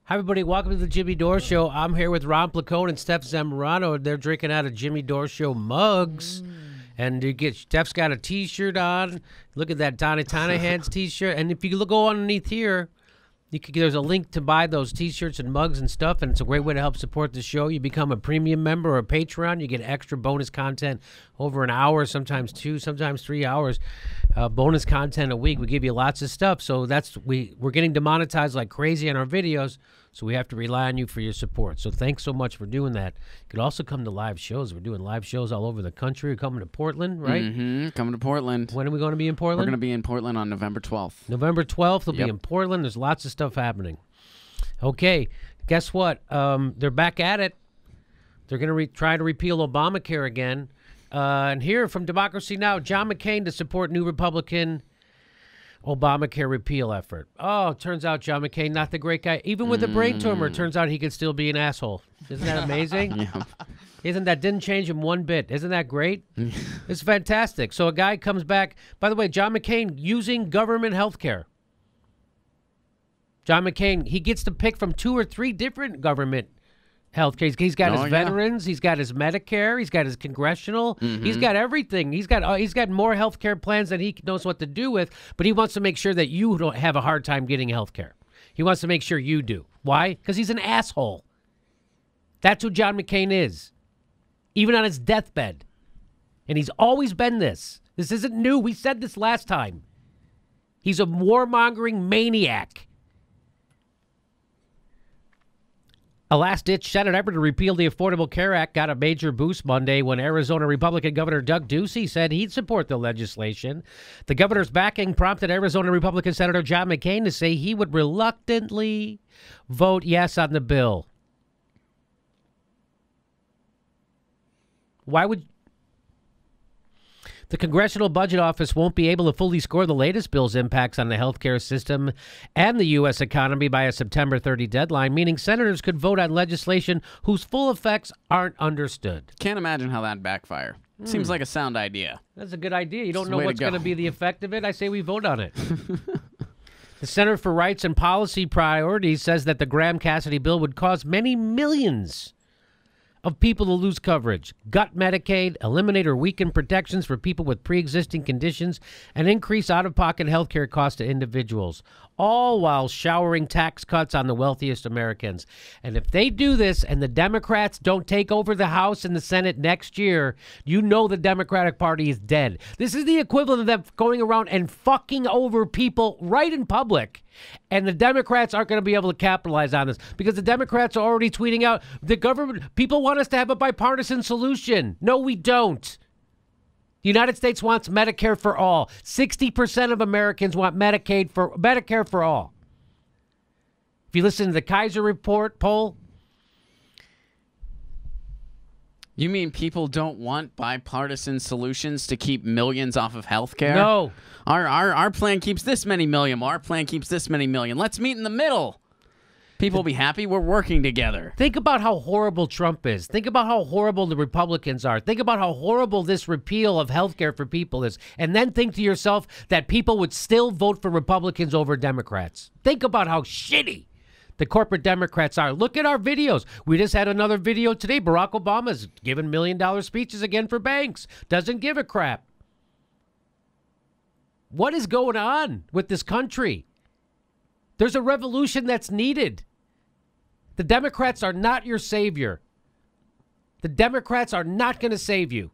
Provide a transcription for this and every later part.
Hi, everybody. Welcome to the Jimmy Dore Show. I'm here with Ron Placone and Steph Zamorano. They're drinking out of Jimmy Dore Show mugs. And Steph's got a T-shirt on. Look at that Donnie Hands T-shirt. And if you go underneath here, there's a link to buy those T-shirts and mugs and stuff, and it's a great way to help support the show. You become a premium member or a Patreon. You get extra bonus content over an hour, sometimes 2, sometimes 3 hours. Bonus content a week. We give you lots of stuff. So we're getting demonetized like crazy on our videos, so we have to rely on you for your support. So thanks so much for doing that. You could also come to live shows. We're doing live shows all over the country. We're coming to Portland, right? Mm-hmm. Coming to Portland. When are we going to be in Portland? We're going to be in Portland on November 12th. November 12th, we'll be in Portland. There's lots of stuff happening. Okay, guess what? They're back at it. They're going to try to repeal Obamacare again. And here from Democracy Now!, John McCain to support new Republican Obamacare repeal effort. Oh, turns out John McCain, not the great guy. Even with a brain tumor, turns out he could still be an asshole. Isn't that amazing? Didn't change him one bit. Isn't that great? It's fantastic. So a guy comes back. By the way, John McCain using government health care. John McCain, he gets to pick from 2 or 3 different government health care. He's got his veterans. He's got his Medicare. He's got his congressional. He's got everything. He's got more health care plans than he knows what to do with, but he wants to make sure that you don't have a hard time getting health care. He wants to make sure you do. Why? Because he's an asshole. That's who John McCain is, even on his deathbed. And he's always been this. This isn't new. We said this last time. He's a warmongering maniac. A last-ditch Senate effort to repeal the Affordable Care Act got a major boost Monday when Arizona Republican Governor Doug Ducey said he'd support the legislation. The governor's backing prompted Arizona Republican Senator John McCain to say he would reluctantly vote yes on the bill. Why would... The Congressional Budget Office won't be able to fully score the latest bill's impacts on the healthcare system and the U.S. economy by a September 30 deadline, meaning senators could vote on legislation whose full effects aren't understood. Can't imagine how that'd backfire. Seems like a sound idea. That's a good idea. You don't know what's going to be the effect of it. I say we vote on it. The Center for Rights and Policy Priorities says that the Graham-Cassidy bill would cause many millions of people to lose coverage, gut Medicaid, eliminate or weaken protections for people with pre-existing conditions, and increase out-of-pocket health care costs to individuals, all while showering tax cuts on the wealthiest Americans. And if they do this and the Democrats don't take over the House and the Senate next year, you know the Democratic Party is dead. This is the equivalent of them going around and fucking over people right in public. And the Democrats aren't going to be able to capitalize on this because the Democrats are already tweeting out the government. People want us to have a bipartisan solution. No, we don't. The United States wants Medicare for all. 60% of Americans want Medicare for all. If you listen to the Kaiser Report poll. You mean people don't want bipartisan solutions to keep millions off of health care? No. Our plan keeps this many million. Our plan keeps this many million. Let's meet in the middle. People will be happy. We're working together. Think about how horrible Trump is. Think about how horrible the Republicans are. Think about how horrible this repeal of health care for people is. And then think to yourself that people would still vote for Republicans over Democrats. Think about how shitty the corporate Democrats are. Look at our videos. We just had another video today. Barack Obama's giving $1 million speeches again for banks. Doesn't give a crap. What is going on with this country? There's a revolution that's needed. The Democrats are not your savior. The Democrats are not going to save you.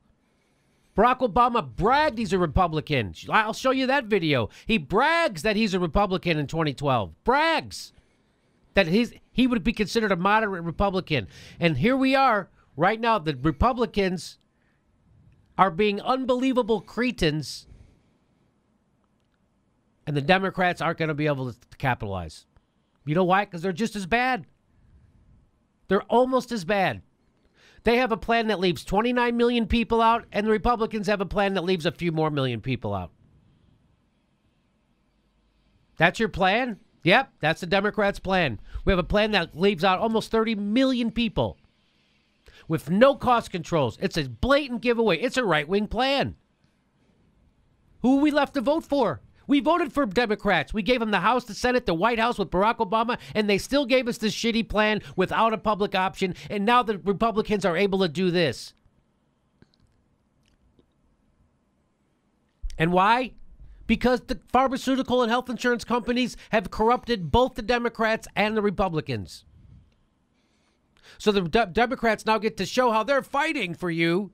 Barack Obama bragged he's a Republican. I'll show you that video. He brags that he's a Republican in 2012. Brags that he would be considered a moderate Republican. And here we are right now. The Republicans are being unbelievable cretins, and the Democrats aren't going to be able to capitalize. You know why? Because they're just as bad. They're almost as bad. They have a plan that leaves 29 million people out, and the Republicans have a plan that leaves a few more million people out. That's your plan? Yep, that's the Democrats' plan. We have a plan that leaves out almost 30 million people with no cost controls. It's a blatant giveaway. It's a right-wing plan. Who are we left to vote for? We voted for Democrats. We gave them the House, the Senate, the White House with Barack Obama, and they still gave us this shitty plan without a public option, and now the Republicans are able to do this. And why? Because the pharmaceutical and health insurance companies have corrupted both the Democrats and the Republicans. So the Democrats now get to show how they're fighting for you.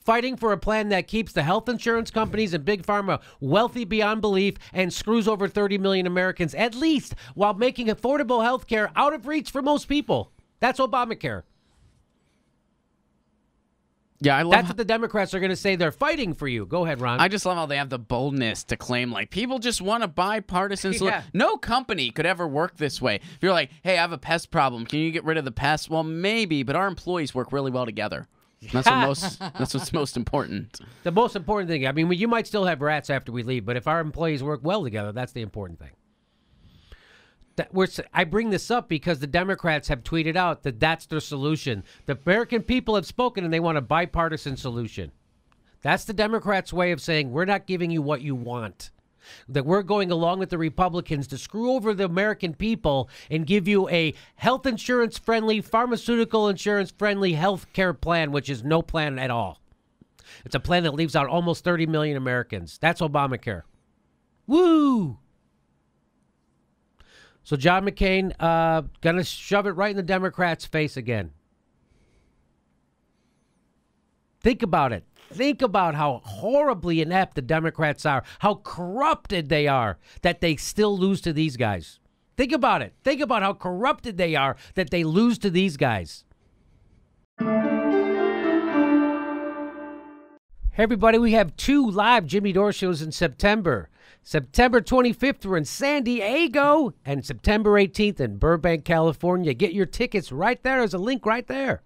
Fighting for a plan that keeps the health insurance companies and big pharma wealthy beyond belief and screws over 30 million Americans, at least, while making affordable health care out of reach for most people. That's Obamacare. Yeah, that's what the Democrats are going to say. They're fighting for you. Go ahead, Ron. I just love how they have the boldness to claim, like, people just want a bipartisan solution. Yeah. No company could ever work this way. If you're like, hey, I have a pest problem. Can you get rid of the pests? Well, maybe, but our employees work really well together. That's what's most important. The most important thing. I mean, you might still have rats after we leave, but if our employees work well together, that's the important thing. I bring this up because the Democrats have tweeted out that that's their solution. The American people have spoken, and they want a bipartisan solution. That's the Democrats' way of saying we're not giving you what you want. That we're going along with the Republicans to screw over the American people and give you a health insurance-friendly, pharmaceutical insurance-friendly health care plan, which is no plan at all. It's a plan that leaves out almost 30 million Americans. That's Obamacare. Woo! So John McCain going to shove it right in the Democrats' face again. Think about it. Think about how horribly inept the Democrats are, how corrupted they are, that they still lose to these guys. Think about it. Think about how corrupted they are that they lose to these guys. Hey, everybody, we have 2 live Jimmy Dore shows in September. September 25th, we're in San Diego, and September 18th in Burbank, California. Get your tickets right there. There's a link right there.